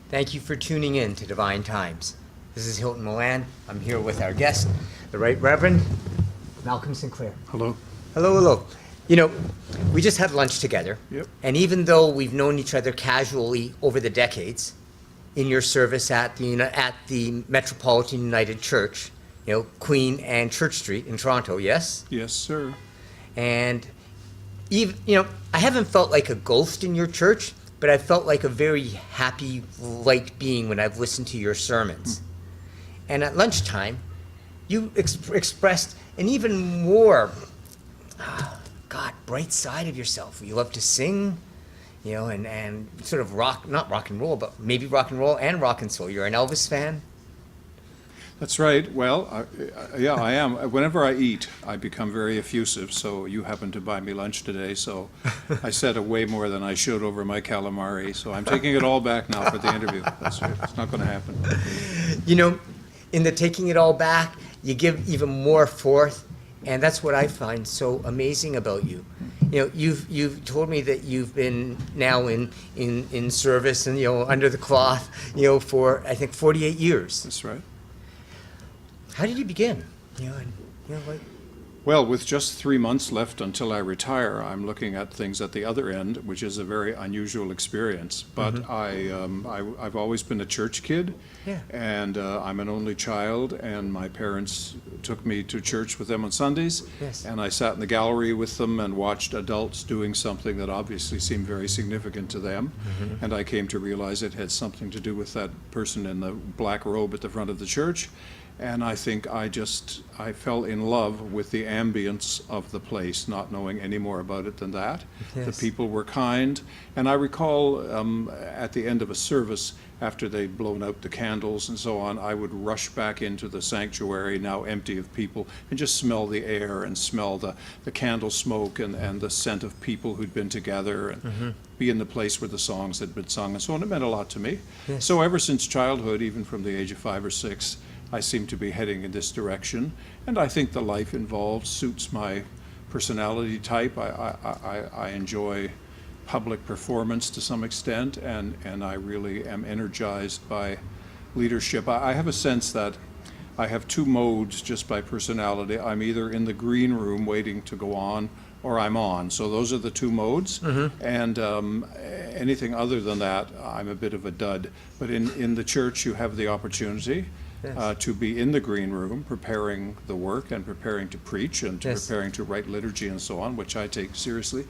Thank you for tuning in to Divine Times. This is Hilton Milan. I'm here with our guest, the Right Reverend Malcolm Sinclair. Hello. Hello, hello. You know, we just had lunch together. Yep. And even though we've known each other casually over the decades, in your service at the Metropolitan United Church, Queen and Church Street in Toronto, yes? Yes, sir. And even, I haven't felt like a ghost in your church, but I felt like a very happy, light being when I've listened to your sermons. And at lunchtime, you expressed an even more, bright side of yourself. You love to sing, and sort of not rock and roll, but maybe rock and roll and rock and soul. You're an Elvis fan? That's right. Well, yeah, I am. Whenever I eat, I become very effusive, so you happened to buy me lunch today, so I said way more than I should over my calamari, so I'm taking it all back now for the interview. That's right. It's not going to happen. In the taking it all back, you give even more forth, and that's what I find so amazing about you. You've told me that you've been now in service and under the cloth, for I think 48 years. That's right. How did you begin? Well, with just 3 months left until I retire, I'm looking at things at the other end, which is a very unusual experience. But I've always been a church kid, Yeah. and I'm an only child, and my parents took me to church with them on Sundays. Yes. And I sat in the gallery with them and watched adults doing something that obviously seemed very significant to them. And I came to realize it had something to do with that person in the black robe at the front of the church. And I think I fell in love with the ambience of the place, not knowing any more about it than that. Yes. The people were kind. And I recall at the end of a service, after they'd blown out the candles and so on, I would rush back into the sanctuary, now empty of people, and just smell the air and smell the candle smoke and the scent of people who'd been together and be in the place where the songs had been sung and so on. It meant a lot to me. Yes. So ever since childhood, even from the age of 5 or 6, I seem to be heading in this direction, and I think the life involved suits my personality type. I enjoy public performance to some extent, and I really am energized by leadership. I have a sense that I have 2 modes just by personality. I'm either in the green room waiting to go on, or I'm on. So those are the 2 modes. And anything other than that, I'm a bit of a dud. But in the church, you have the opportunity to be in the green room, preparing the work and preparing to preach and preparing to write liturgy and so on, which I take seriously.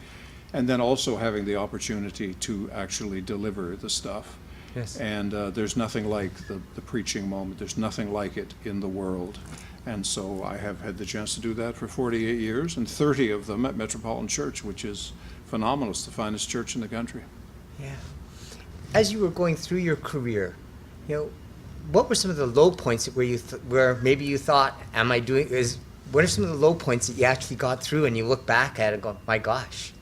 And then also having the opportunity to actually deliver the stuff. Yes. And there's nothing like the preaching moment. There's nothing like it in the world. And so I have had the chance to do that for 48 years, and 30 of them at Metropolitan Church, which is phenomenal. It's the finest church in the country. Yeah. As you were going through your career, what were some of the low points where maybe you thought, what are some of the low points that you actually got through and you look back at it and go, my gosh?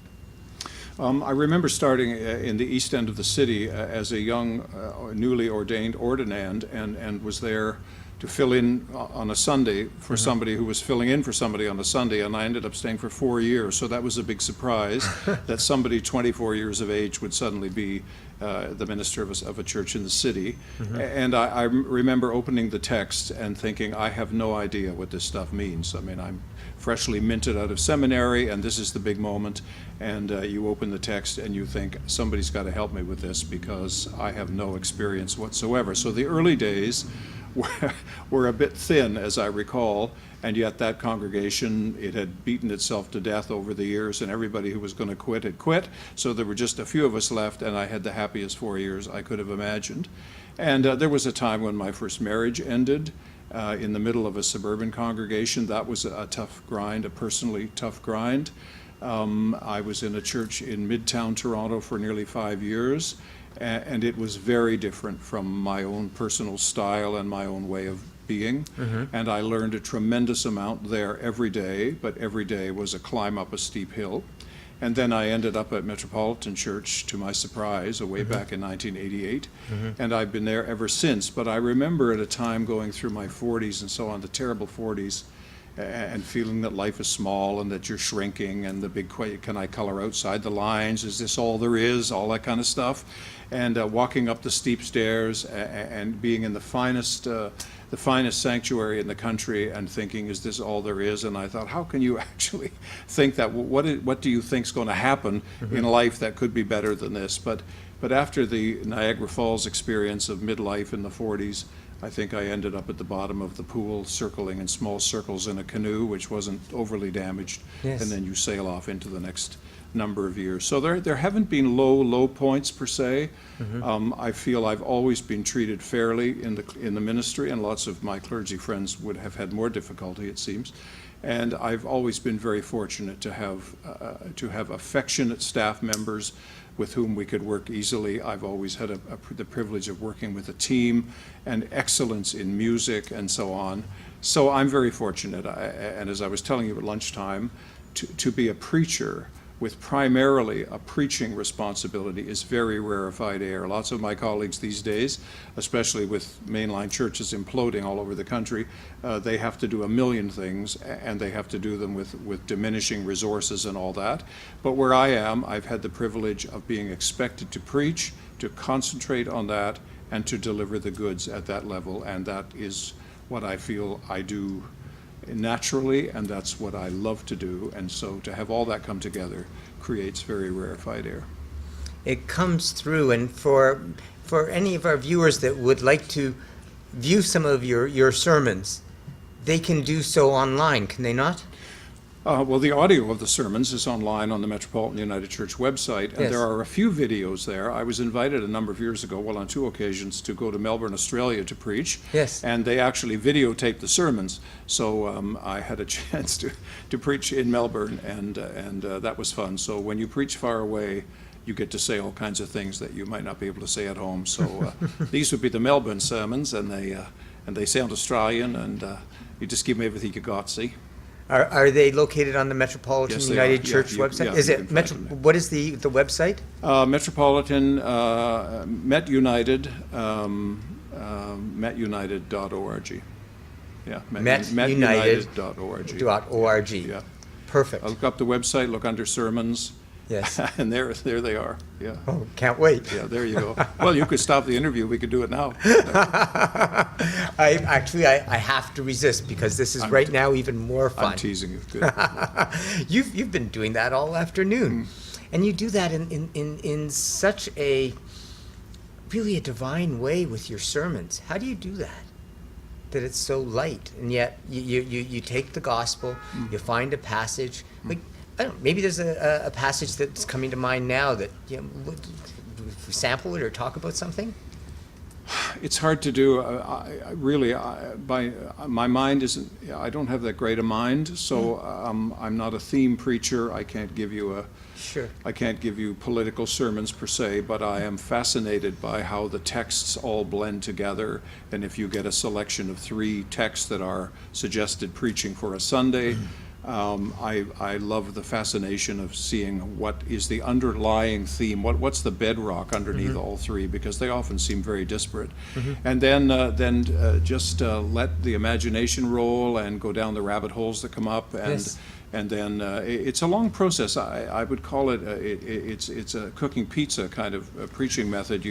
I remember starting in the east end of the city as a young, newly ordained ordinand, and was there to fill in on a Sunday for somebody who was filling in for somebody on a Sunday, and I ended up staying for 4 years. So that was a big surprise that somebody 24 years of age would suddenly be the minister of a church in the city. And I remember opening the text and thinking, I have no idea what this stuff means. I mean, I'm freshly minted out of seminary, and this is the big moment, and you open the text and you think, somebody's got to help me with this because I have no experience whatsoever. So the early days were a bit thin, as I recall, and yet that congregation, it had beaten itself to death over the years, and everybody who was going to quit had quit, so there were just a few of us left, and I had the happiest 4 years I could have imagined. And there was a time when my first marriage ended in the middle of a suburban congregation. That was a tough grind, a personally tough grind. I was in a church in Midtown Toronto for nearly 5 years, and it was very different from my own personal style and my own way of being. And I learned a tremendous amount there every day, but every day was a climb up a steep hill. And then I ended up at Metropolitan Church, to my surprise, way back in 1988. And I've been there ever since. But I remember at a time going through my 40s and so on, the terrible 40s, and feeling that life is small and that you're shrinking, and the big can I color outside the lines? Is this all there is? All that kind of stuff. And walking up the steep stairs and being in the finest sanctuary in the country and thinking, is this all there is? And I thought, how can you actually think that? What do you think is going to happen in life that could be better than this? But after the Niagara Falls experience of midlife in the 40s, I think I ended up at the bottom of the pool, circling in small circles in a canoe, which wasn't overly damaged. Yes. And then you sail off into the next number of years. So there haven't been low points per se. I feel I've always been treated fairly in the ministry, and lots of my clergy friends would have had more difficulty, it seems. And I've always been very fortunate to have affectionate staff members with whom we could work easily. I've always had the privilege of working with a team and excellence in music and so on. So I'm very fortunate. And as I was telling you at lunchtime, to be a preacher with primarily a preaching responsibility is very rarefied air. Lots of my colleagues these days, especially with mainline churches imploding all over the country, they have to do a million things, and they have to do them with diminishing resources and all that. But where I am, I've had the privilege of being expected to preach, to concentrate on that, and to deliver the goods at that level, and that is what I feel I do naturally, and that's what I love to do. And so to have all that come together creates very rarefied air. It comes through, and for any of our viewers that would like to view some of your sermons, they can do so online, can they not? Well, the audio of the sermons is online on the Metropolitan United Church website, and Yes. there are a few videos there. I was invited a number of years ago, well, on 2 occasions, to go to Melbourne, Australia to preach. Yes. And they actually videotaped the sermons, so I had a chance to preach in Melbourne, and that was fun. So when you preach far away, you get to say all kinds of things that you might not be able to say at home. So these would be the Melbourne sermons, and they sound Australian, and you just give them everything you got, see? Are they located on the Metropolitan Yes, they United are. Yeah, Church you- website? yeah, Is you it can find them. what is the website? Metropolitan, Met United, metunited.org. Yeah, metunited.org. .org. Yeah. Perfect. I look up the website, look under sermons, Yes. and there they are. Yeah. Oh, can't wait. Yeah, there you go. Well, you could stop the interview. We could do it now. I have to resist because this is right now even more fun. I'm teasing you. Good. You've been doing that all afternoon, and you do that in such a really a divine way with your sermons. How do you do that? That it's so light, and yet you take the gospel, you find a passage like. I don't know, maybe there's a passage that's coming to mind now that, do we sample it or talk about something? It's hard to do. My mind isn't. I don't have that great a mind, so I'm not a theme preacher. I can't give you Sure. I can't give you political sermons per se, but I am fascinated by how the texts all blend together. And if you get a selection of 3 texts that are suggested preaching for a Sunday. I love the fascination of seeing what is the underlying theme, what's the bedrock underneath all 3, because they often seem very disparate. And then just let the imagination roll and go down the rabbit holes that come up, and Yes. and then it's a long process. I would call it it's a cooking pizza kind of preaching method.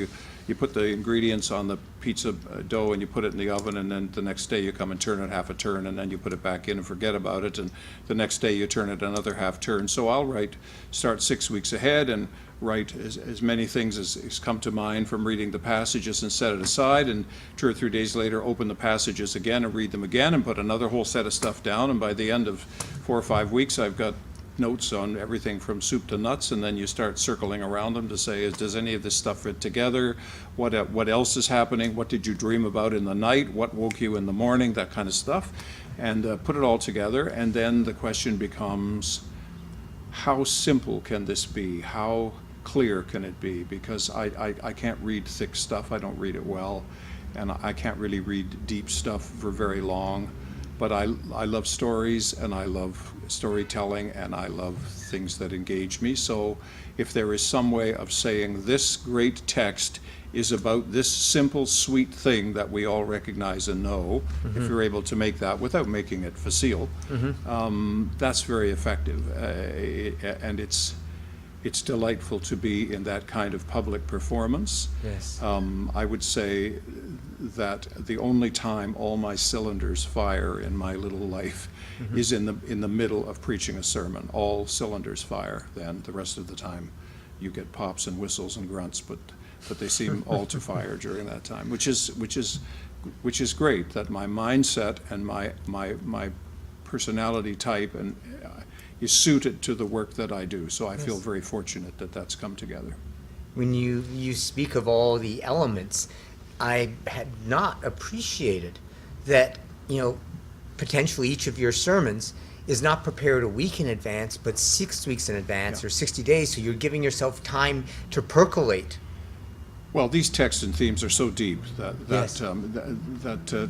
You put the ingredients on the pizza dough and you put it in the oven, and then the next day you come and turn it half a turn, and then you put it back in and forget about it, and the next day you turn it another half turn. So I'll start 6 weeks ahead and write as many things as come to mind from reading the passages and set it aside, and 2 or 3 days later open the passages again and read them again and put another whole set of stuff down, and by the end of 4 or 5 weeks I've got notes on everything from soup to nuts, and then you start circling around them to say, does any of this stuff fit together? What else is happening? What did you dream about in the night? What woke you in the morning? That kind of stuff. And put it all together, and then the question becomes, how simple can this be? How clear can it be? Because I can't read thick stuff. I don't read it well, and I can't really read deep stuff for very long. But I love stories, and I love storytelling, and I love things that engage me. So if there is some way of saying this great text is about this simple, sweet thing that we all recognize and know. If you're able to make that without making it facile, that's very effective. And it's delightful to be in that kind of public performance. Yes. I would say that the only time all my cylinders fire in my little life is in the middle of preaching a sermon. All cylinders fire. Then the rest of the time, you get pops and whistles and grunts, but they seem all to fire during that time, which is great. That my mindset and my personality type and is suited to the work that I do. So I feel very fortunate that that's come together. When you speak of all the elements, I had not appreciated that, potentially each of your sermons is not prepared a week in advance, but 6 weeks in advance or 60 days. So you're giving yourself time to percolate. Well, these texts and themes are so deep that Yes.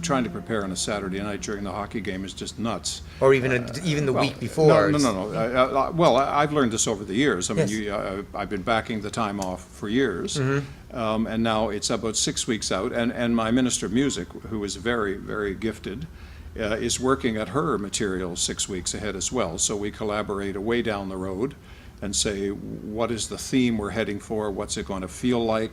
Trying to prepare on a Saturday night during the hockey game is just nuts. Or even the week before. No. Well, I've learned this over the years. I mean, Yes. I've been backing the time off for years, and now it's about 6 weeks out. And my minister of music, who is very, very gifted, is working at her material 6 weeks ahead as well. So we collaborate away down the road and say, what is the theme we're heading for? What's it going to feel like?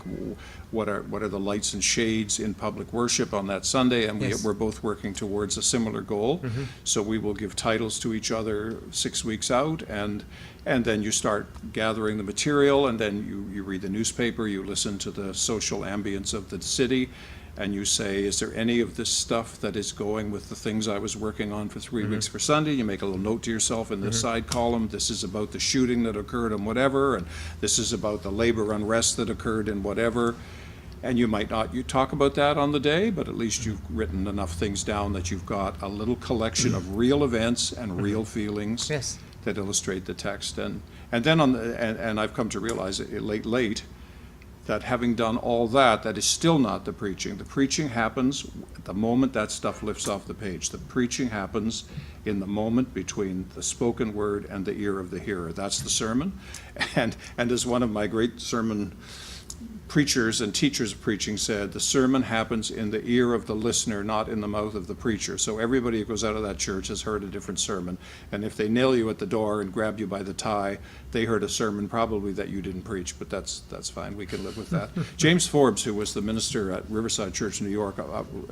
What are the lights and shades in public worship on that Sunday? And Yes. we're both working towards a similar goal. So we will give titles to each other 6 weeks out, and then you start gathering the material, and then you read the newspaper, you listen to the social ambience of the city, and you say, is there any of this stuff that is going with the things I was working on for 3 weeks for Sunday? You make a little note to yourself in the side column. This is about the shooting that occurred and whatever, and this is about the labor unrest that occurred and whatever. And you might not talk about that on the day, but at least you've written enough things down that you've got a little collection of real events and real feelings Yes. that illustrate the text. And then and I've come to realize it late, that having done all that is still not the preaching. The preaching happens at the moment that stuff lifts off the page. The preaching happens in the moment between the spoken word and the ear of the hearer. That's the sermon. And as one of my great sermon preachers and teachers of preaching said, the sermon happens in the ear of the listener, not in the mouth of the preacher. So everybody who goes out of that church has heard a different sermon. And if they nail you at the door and grab you by the tie, they heard a sermon probably that you didn't preach, but that's fine. We can live with that. James Forbes, who was the minister at Riverside Church, New York,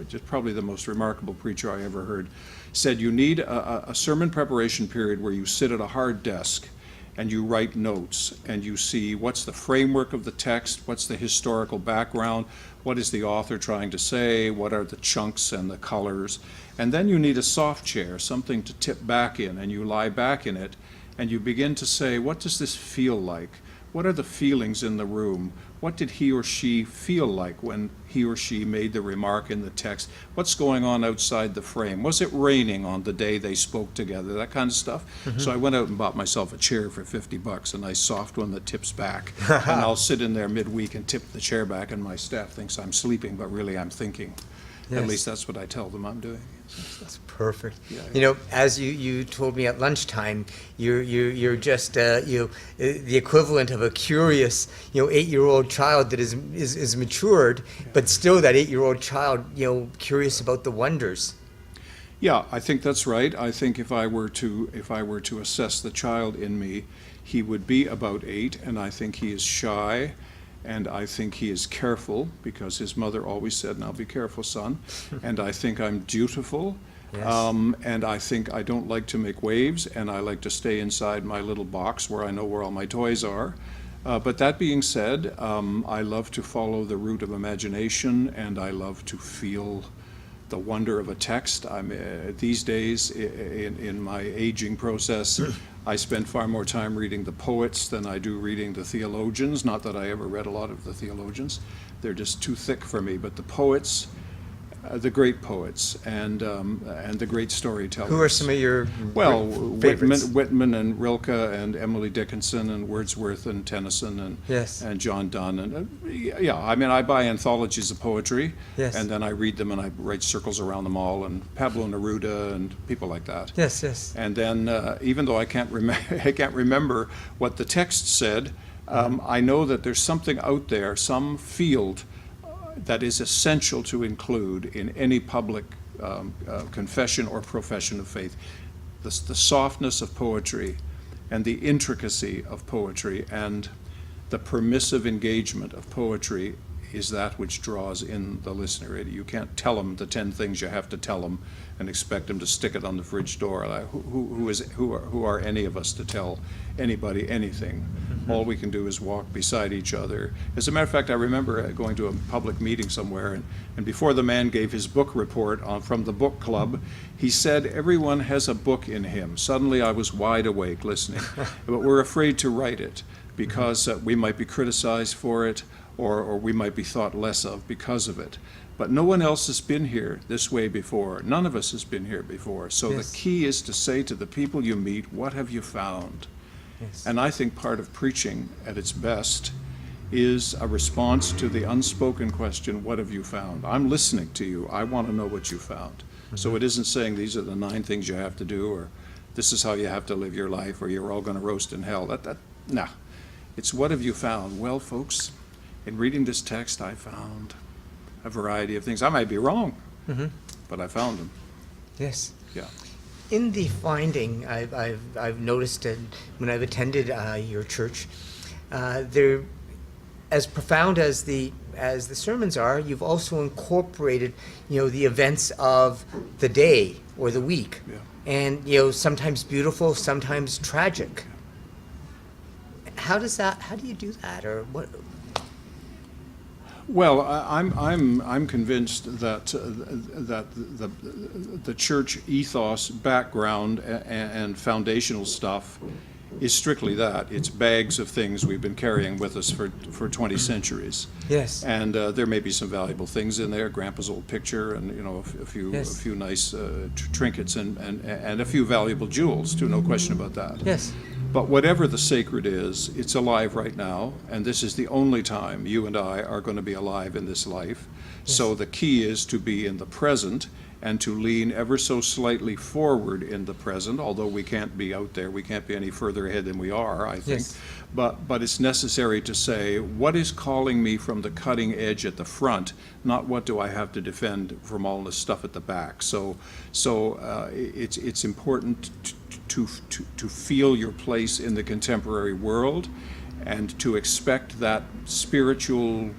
just probably the most remarkable preacher I ever heard, said you need a sermon preparation period where you sit at a hard desk and you write notes, and you see what's the framework of the text, what's the historical background, what is the author trying to say, what are the chunks and the colors, and then you need a soft chair, something to tip back in, and you lie back in it, and you begin to say, what does this feel like? What are the feelings in the room? What did he or she feel like when he or she made the remark in the text? What's going on outside the frame? Was it raining on the day they spoke together? That kind of stuff. So I went out and bought myself a chair for $50, a nice soft one that tips back. And I'll sit in there midweek and tip the chair back, and my staff thinks I'm sleeping, but really I'm thinking. At Yes. least that's what I tell them I'm doing. That's perfect. Yeah. As you told me at lunchtime, you're just the equivalent of a curious 8-year-old child that is matured, but still that 8-year-old child curious about the wonders. Yeah, I think that's right. I think if I were to assess the child in me, he would be about 8, and I think he is shy. And I think he is careful, because his mother always said, now be careful, son. And I think I'm dutiful. Yes. And I think I don't like to make waves, and I like to stay inside my little box where I know where all my toys are. But that being said, I love to follow the route of imagination, and I love to feel the wonder of a text. These days, in my aging process, I spend far more time reading the poets than I do reading the theologians. Not that I ever read a lot of the theologians. They're just too thick for me. But the poets, the great poets, and the great storytellers. Who are some of your Whitman, favorites? Whitman and Rilke and Emily Dickinson and Wordsworth and Tennyson Yes. and John Donne. And I buy anthologies of poetry, Yes. and then I read them and I write circles around them all, and Pablo Neruda and people like that. Yes, yes. And then even though I can't remember what the text said, I know that there's something out there, some field that is essential to include in any public confession or profession of faith. The softness of poetry and the intricacy of poetry and the permissive engagement of poetry is that which draws in the listener. You can't tell them the 10 things you have to tell them and expect them to stick it on the fridge door. Like, who are any of us to tell anybody anything? Mm-hmm. All we can do is walk beside each other. As a matter of fact, I remember going to a public meeting somewhere, and before the man gave his book report from the book club, he said, "Everyone has a book in him." Suddenly I was wide awake listening. But we're afraid to write it because we might be criticized for it, or we might be thought less of because of it. But no one else has been here this way before. None of us has been here before. So Yes. the key is to say to the people you meet, what have you found? Yes. And I think part of preaching at its best is a response to the unspoken question, what have you found? I'm listening to you. I want to know what you found. Mm-hmm. So it isn't saying these are the 9 things you have to do, or this is how you have to live your life, or you're all going to roast in hell. Nah. It's what have you found? Well, folks, in reading this text, I found a variety of things. I might be wrong, Mm-hmm. but I found them. Yes. Yeah. In the finding, I've noticed that when I've attended your church, they're as profound as the sermons are. You've also incorporated, the events of the day or the week, Yeah. and sometimes beautiful, sometimes tragic. How do you do that, or what? Well, I'm convinced that the church ethos, background, and foundational stuff is strictly that. It's bags of things we've been carrying with us for 20 centuries. Yes. And there may be some valuable things in there, Grandpa's old picture, and a few Yes. nice trinkets and a few valuable jewels too. No question about that. Yes. But whatever the sacred is, it's alive right now, and this is the only time you and I are going to be alive in this life. Yes. So the key is to be in the present and to lean ever so slightly forward in the present, although we can't be out there, we can't be any further ahead than we are, I think. Yes. But it's necessary to say, what is calling me from the cutting edge at the front, not what do I have to defend from all this stuff at the back. So it's important to feel your place in the contemporary world and to expect that spiritual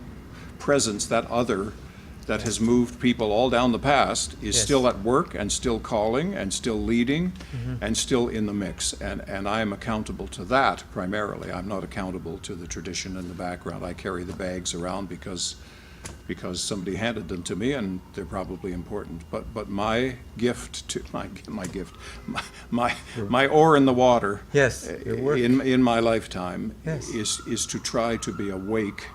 presence, that other that has moved people all down the past, is Yes. still at work and still calling and still leading and still in the mix. And I am accountable to that primarily. I'm not accountable to the tradition in the background. I carry the bags around because somebody handed them to me, and they're probably important. But my gift to my oar in the water, Yes, your work. in my lifetime, Yes. is to try to be awake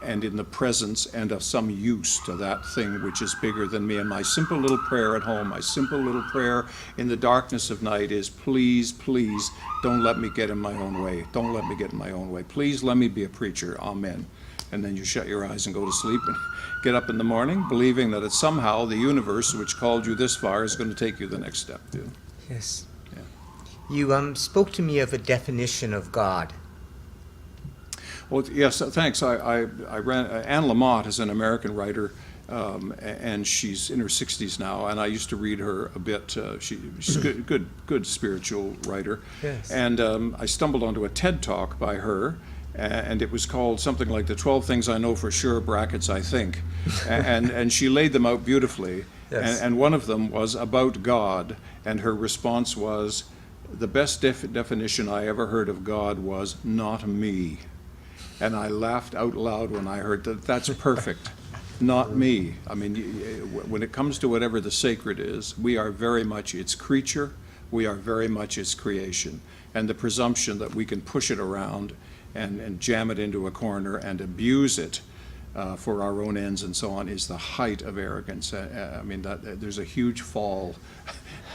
and in the presence and of some use to that thing which is bigger than me. And my simple little prayer at home, my simple little prayer in the darkness of night is, please, please, don't let me get in my own way. Don't let me get in my own way. Please let me be a preacher. Amen. And then you shut your eyes and go to sleep and get up in the morning believing that it's somehow the universe which called you this far is going to take you the next step. Yeah. Yes. Yeah. You spoke to me of a definition of God. Well, yes, thanks. I ran, Anne Lamott is an American writer, and she's in her 60s now, and I used to read her a bit. She's a good spiritual writer. Yes. And I stumbled onto a TED Talk by her, and it was called something like The 12 Things I Know for Sure, brackets, I Think. And she laid them out beautifully. Yes. And one of them was about God, and her response was, the best definition I ever heard of God was, not me. And I laughed out loud when I heard that. That's perfect. Not me. I mean, when it comes to whatever the sacred is, we are very much its creature. We are very much its creation. And the presumption that we can push it around and jam it into a corner and abuse it for our own ends and so on is the height of arrogance. I mean, there's a huge fall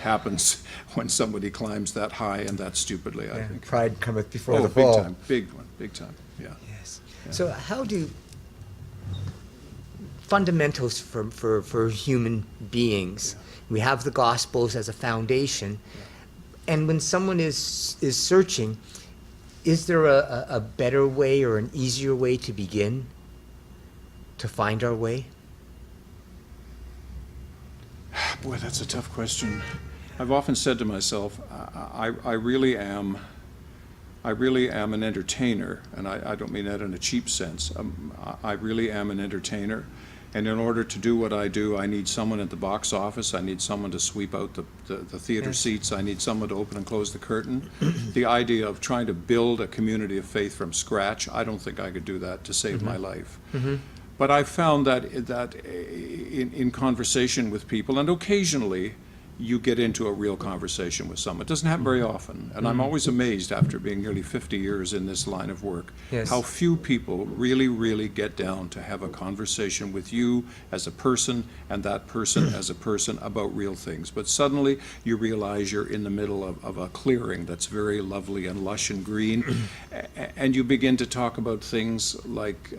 happens when somebody climbs that high and that stupidly, I think. Pride cometh before the big fall. time, big one, big time, yeah. Yes. So how do fundamentals for human beings, we have the Gospels as a foundation, and when someone is searching, is there a better way or an easier way to begin? to find our way? Boy, that's a tough question. I've often said to myself, I really am an entertainer, and I don't mean that in a cheap sense. I really am an entertainer, and in order to do what I do, I need someone at the box office, I need someone to sweep out the theater seats, I need someone to open and close the curtain. The idea of trying to build a community of faith from scratch, I don't think I could do that to save my life. But I found that in conversation with people, and occasionally you get into a real conversation with someone. It doesn't happen very often, and I'm always amazed after being nearly 50 years in this line of work, how few people really, really get down to have a conversation with you as a person and that person as a person about real things. But suddenly you realize you're in the middle of a clearing that's very lovely and lush and green, and you begin to talk about things like,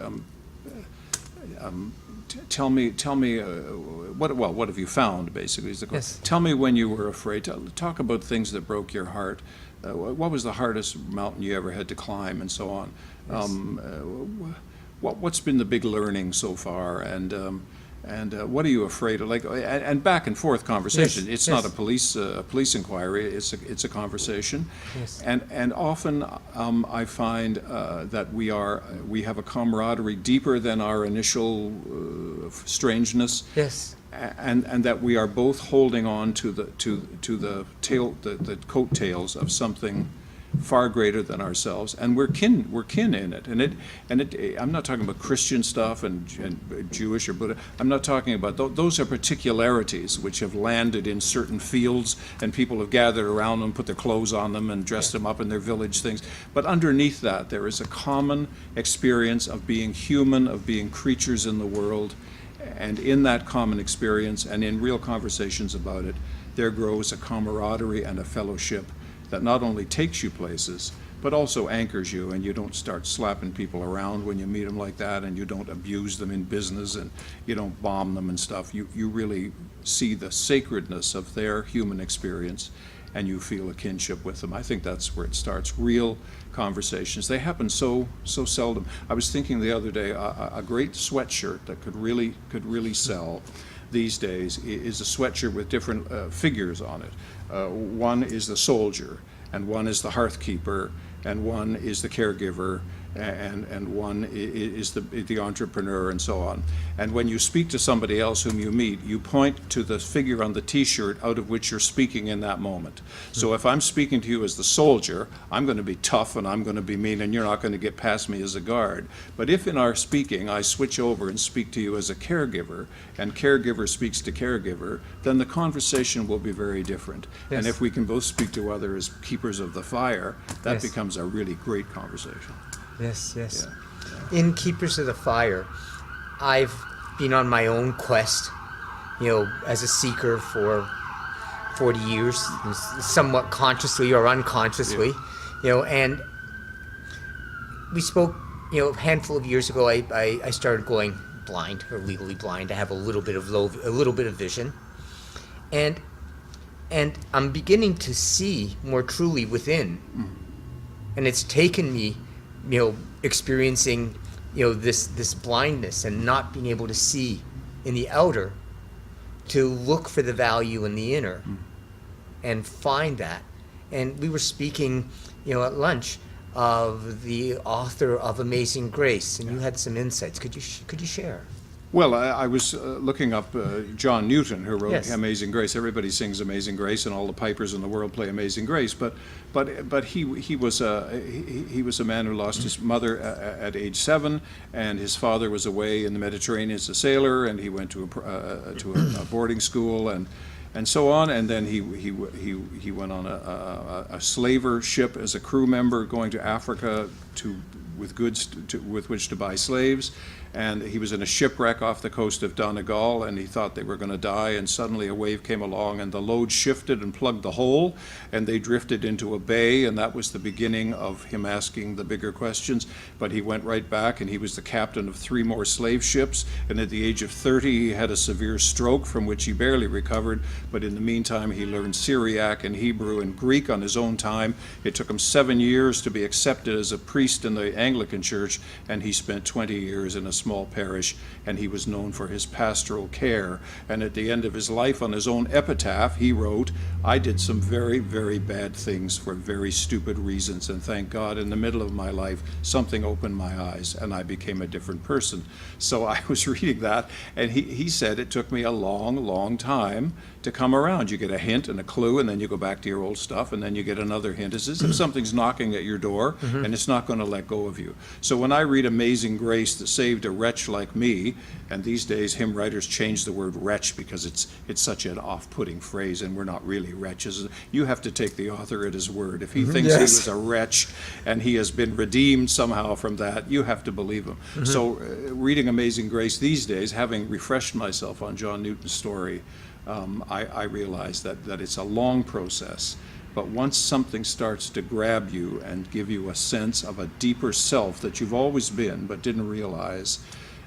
tell me, what have you found, basically, is the question. Yes. Tell me when you were afraid. Talk about things that broke your heart. What was the hardest mountain you ever had to climb, and so on. Yes. What's been the big learning so far, and what are you afraid of? Like, and back and forth conversation. Yes, It's yes. not a police inquiry. It's a conversation. Yes. And often I find that we have a camaraderie deeper than our initial strangeness. Yes. And that we are both holding on to the coattails of something far greater than ourselves, and we're kin in it. And I'm not talking about Christian stuff and Jewish or Buddha. I'm not talking about those are particularities which have landed in certain fields, and people have gathered around them, put their clothes on them, and dressed them up in their village things. But underneath that, there is a common experience of being human, of being creatures in the world. And in that common experience, and in real conversations about it, there grows a camaraderie and a fellowship that not only takes you places, but also anchors you, and you don't start slapping people around when you meet them like that, and you don't abuse them in business, and you don't bomb them and stuff. You really see the sacredness of their human experience, and you feel a kinship with them. I think that's where it starts, real conversations. They happen so seldom. I was thinking the other day, a great sweatshirt that could really sell these days is a sweatshirt with different figures on it. One is the soldier, and one is the hearthkeeper, and one is the caregiver, and one is the entrepreneur, and so on. And when you speak to somebody else whom you meet, you point to the figure on the T-shirt out of which you're speaking in that moment. So if I'm speaking to you as the soldier, I'm going to be tough and I'm going to be mean, and you're not going to get past me as a guard. But if in our speaking I switch over and speak to you as a caregiver, and caregiver speaks to caregiver, then the conversation will be very different. Yes. And if we can both speak to others as keepers of the fire, that Yes. becomes a really great conversation. Yes, yes. Yeah. In Keepers of the Fire, I've been on my own quest, as a seeker for 40 years, somewhat consciously or unconsciously, and we spoke, a handful of years ago, I started going blind, or legally blind. I have a little bit of vision, and I'm beginning to see more truly within, and it's taken me experiencing, this blindness and not being able to see in the outer, to look for the value in the inner, and find that. And we were speaking, at lunch, of the author of Amazing Grace, and you had some insights. Could you share? Well, I was looking up John Newton, who wrote Yes. Amazing Grace. Everybody sings Amazing Grace, and all the pipers in the world play Amazing Grace. But he was a man who lost his mother at age 7, and his father was away in the Mediterranean as a sailor, and he went to a boarding school and so on. And then he went on a slaver ship as a crew member, going to Africa with goods with which to buy slaves. And he was in a shipwreck off the coast of Donegal, and he thought they were going to die, and suddenly a wave came along, and the load shifted and plugged the hole, and they drifted into a bay, and that was the beginning of him asking the bigger questions. But he went right back, and he was the captain of 3 more slave ships, and at the age of 30 he had a severe stroke from which he barely recovered, but in the meantime he learned Syriac and Hebrew and Greek on his own time. It took him 7 years to be accepted as a priest in the Anglican Church, and he spent 20 years in a small parish, and he was known for his pastoral care. And at the end of his life, on his own epitaph, he wrote, "I did some very, very bad things for very stupid reasons, and thank God in the middle of my life, something opened my eyes, and I became a different person." So I was reading that, and he said it took me a long, long time to come around. You get a hint and a clue, and then you go back to your old stuff, and then you get another hint. It's as if something's knocking at your door, and it's not going to let go of you. So when I read Amazing Grace that saved a wretch like me, and these days hymn writers change the word wretch because it's such an off-putting phrase, and we're not really wretches. You have to take the author at his word. If he thinks he was a wretch and he has been redeemed somehow from that, you have to believe him. So reading Amazing Grace these days, having refreshed myself on John Newton's story, I realize that it's a long process. But once something starts to grab you and give you a sense of a deeper self that you've always been but didn't realize,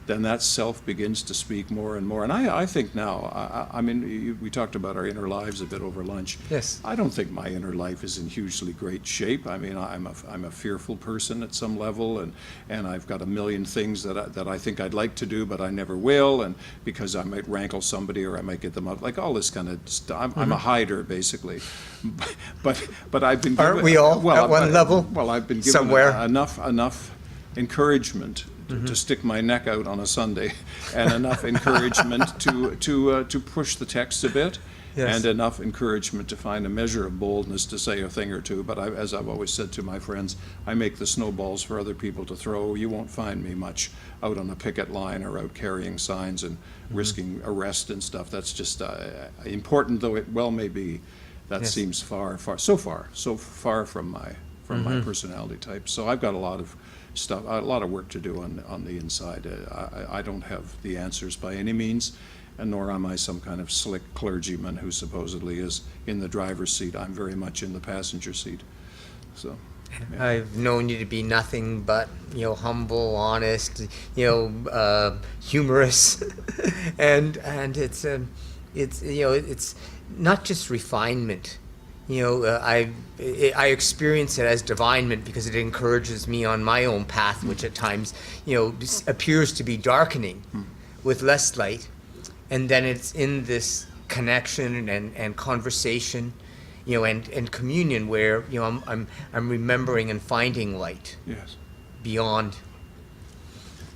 then that self begins to speak more and more. And I think now, I mean, we talked about our inner lives a bit over lunch. Yes. I don't think my inner life is in hugely great shape. I mean, I'm a fearful person at some level, and I've got a million things that I think I'd like to do, but I never will, and because I might rankle somebody or I might get them up, like all this kind of stuff. I'm a hider, basically. But I've been given, aren't we all at one level? Well, I've been given somewhere enough encouragement to stick my neck out on a Sunday, and enough encouragement to push the text a bit, and enough encouragement to find a measure of boldness to say a thing or two. But as I've always said to my friends, I make the snowballs for other people to throw. You won't find me much out on a picket line or out carrying signs and risking arrest and stuff. That's just important though it well may be. That seems so far from my personality type. So I've got a lot of work to do on the inside. I don't have the answers by any means, and nor am I some kind of slick clergyman who supposedly is in the driver's seat. I'm very much in the passenger seat. So. Yeah. I've known you to be nothing but, humble, honest, humorous, and it's not just refinement. I experience it as divinement because it encourages me on my own path, which at times, appears to be darkening with less light. And then it's in this connection and conversation, and communion where, I'm remembering and finding light. Yes. Beyond.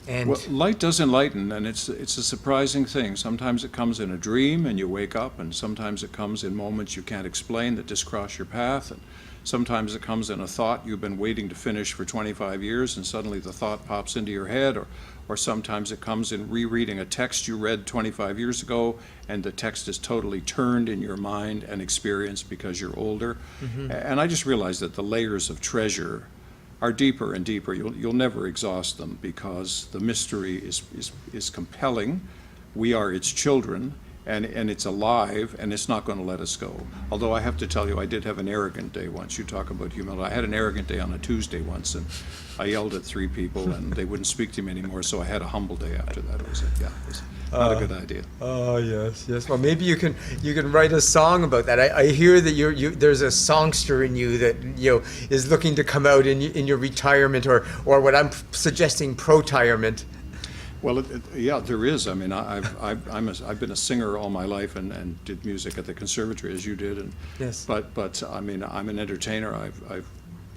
And well, light does enlighten, and it's a surprising thing. Sometimes it comes in a dream and you wake up, and sometimes it comes in moments you can't explain that just cross your path, and sometimes it comes in a thought you've been waiting to finish for 25 years and suddenly the thought pops into your head, or sometimes it comes in rereading a text you read 25 years ago and the text is totally turned in your mind and experience because you're older. And I just realized that the layers of treasure are deeper and deeper. You'll never exhaust them because the mystery is compelling. We are its children, and it's alive, and it's not going to let us go. Although I have to tell you, I did have an arrogant day once. You talk about humility. I had an arrogant day on a Tuesday once, and I yelled at 3 people, and they wouldn't speak to me anymore, so I had a humble day after that. It was not a good idea. Oh, yes. Well, maybe you can write a song about that. I hear that there's a songster in you that is looking to come out in your retirement or what I'm suggesting, pro-tirement. Well, yeah, there is. I mean, I've been a singer all my life and did music at the conservatory as you did, and yes. But I mean, I'm an entertainer. I've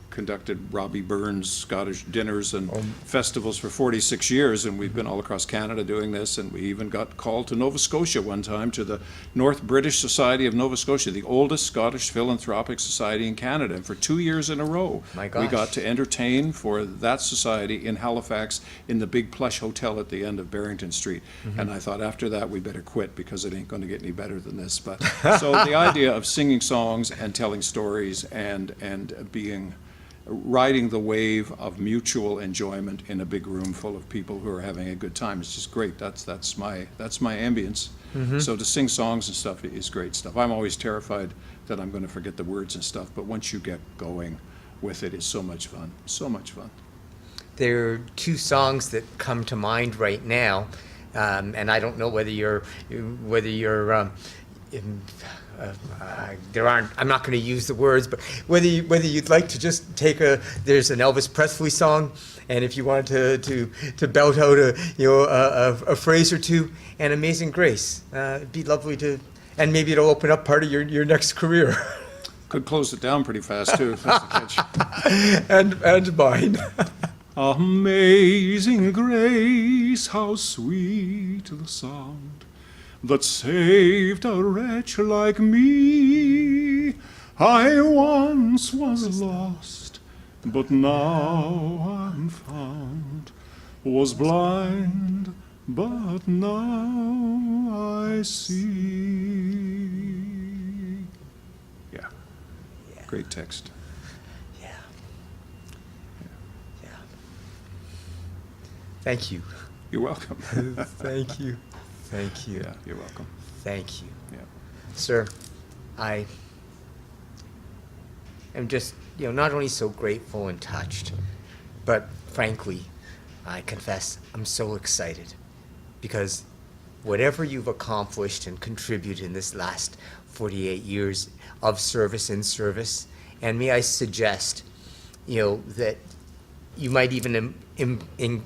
conducted Robbie Burns Scottish dinners and festivals for 46 years, and we've been all across Canada doing this, and we even got called to Nova Scotia one time, to the North British Society of Nova Scotia, the oldest Scottish philanthropic society in Canada, and for 2 years in a row we got to entertain for that society in Halifax in the big plush hotel at the end of Barrington Street. And I thought after that we better quit because it ain't going to get any better than this. But so the idea of singing songs and telling stories and riding the wave of mutual enjoyment in a big room full of people who are having a good time. It's just great. That's my ambience. So to sing songs and stuff is great stuff. I'm always terrified that I'm going to forget the words and stuff, but once you get going with it, it's so much fun. So much fun. There are 2 songs that come to mind right now, and I don't know whether you're I'm not going to use the words, but whether you'd like to just there's an Elvis Presley song, and if you wanted to belt out a phrase or two, and Amazing Grace, it'd be lovely to, and maybe it'll open up part of your next career. Could close it down pretty fast, too. That's the catch. and mine. Amazing grace, how sweet the sound that saved a wretch like me. I once was lost, but now I'm found. Was blind, but now I see. Yeah. Great text. Yeah. Yeah. Thank you. You're welcome. Thank you. Thank you. Yeah, you're welcome. Thank you. Yeah. Sir, I am just, not only so grateful and touched, but frankly, I confess I'm so excited because whatever you've accomplished and contributed in this last 48 years of service in service, and may I suggest, that you might even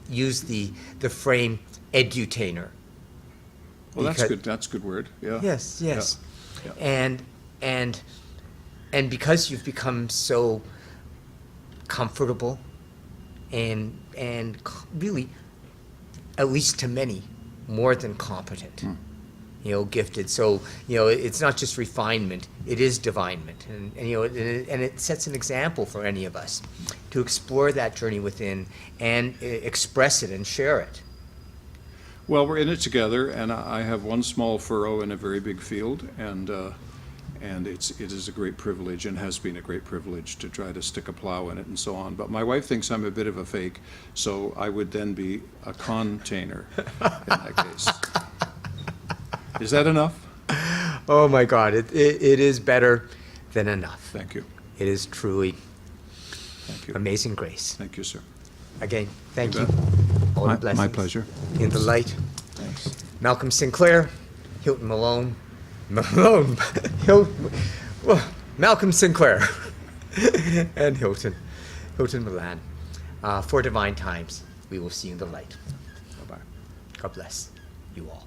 use the frame edutainer. Well, that's Because- good. That's a good word. Yeah. Yes, yes. Yeah. And because you've become so comfortable and really, at least to many, more than competent, gifted. So, it's not just refinement, it is divinement. And it sets an example for any of us to explore that journey within and express it and share it. Well, we're in it together, and I have one small furrow in a very big field, and it is a great privilege, and has been a great privilege to try to stick a plow in it and so on. But my wife thinks I'm a bit of a fake, so I would then be a container in that case. Is that enough? Oh my God, it is better than enough. Thank you. It is truly Thank you. amazing grace. Thank you, sir. Again, thank You you. bet. All the My blessings. pleasure. In the light. Thanks. Malcolm Sinclair, Hilton Malone, Malcolm Sinclair, and Hilton Milan. For divine times, we will see you in the light. Bye-bye. God bless you all.